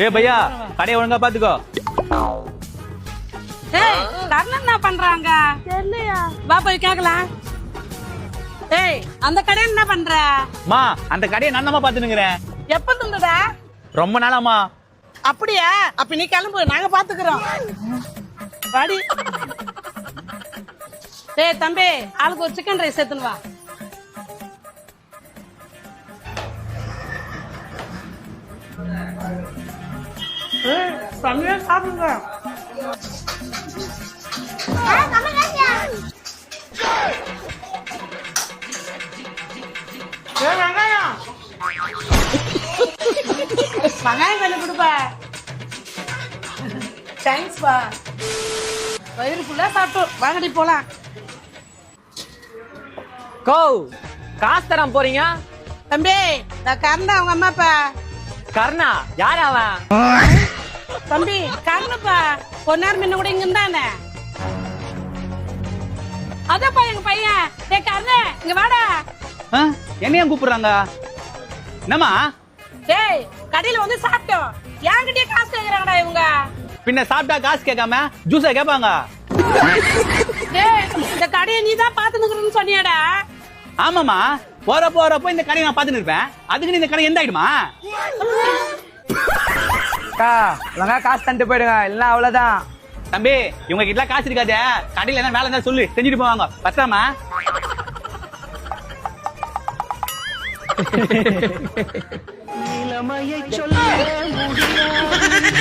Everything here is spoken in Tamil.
ஏய் பையா கடையை ஒழுங்கா பாத்துக்கோ. ஏய் கர்ணன் என்ன பண்றாங்க தெரியலையா? வா போய் கேக்கலாம். ஏய் அந்த கடை என்ன பண்ற? மா அந்த கடையை நானமா பாத்துனுங்கிறேன். எப்ப தந்துடா? ரொம்ப நாளாமா. அப்படியா? அப்ப நீ கிளம்பு, நாங்க பாத்துக்கிறோம். வாடி. ஏய் தம்பி, ஆளுக்கு ஒரு சிக்கன் ரைஸ் எடுத்துன்னு வா. ஏய் தம்பியே சாப்பிடுங்க. ஏய் வெங்காயம் வெங்காயம் கொஞ்சம் கொடுப்பா. தேங்க்ஸ் பா. வயிறு ஃபுல்லா சாப்பிட்டோம். வாங்கடி போலாம். கோ காசு தராம போறீங்க? தம்பி நான் கர்ணா அவங்க அம்மாப்பா. கர்ணா யார் அவன்? தம்பி கர்ணப்பா, கொஞ்ச நேரம் முன்ன கூட இங்க இருந்தானே. அதப்பா எங்க பையன். டேய் கர்ண இங்க வாடா. என்னையா கூப்பிடுறாங்க? என்னம்மா? டேய் கடையில வந்து சாப்பிட்டோம், என்கிட்டயே காசு கேக்குறாங்கடா இவங்க. பின்ன சாப்பிட்டா காசு கேட்காம ஜூஸா கேட்பாங்க. டேய் இந்த கடையை நீ தான் பாத்துக்கிறன்னு சொன்னியாடா. ஆமாமா, போறப்போ இந்த கடையை நான் பாத்துன்னு இருப்பேன். அதுக்கு இந்த கடை எந்த ஆயிடுமா? அக்கா ஒழுங்கா காசு தந்துட்டு போயிடுங்க, இல்ல அவ்வளவுதான். தம்பி இவங்க கிட்ட காசு இருக்காது. கடையில என்ன வேலை இருந்தா சொல்லு, செஞ்சுட்டு போவாங்க. பத்தாமா? இளமையை சொல்ல முடியாது.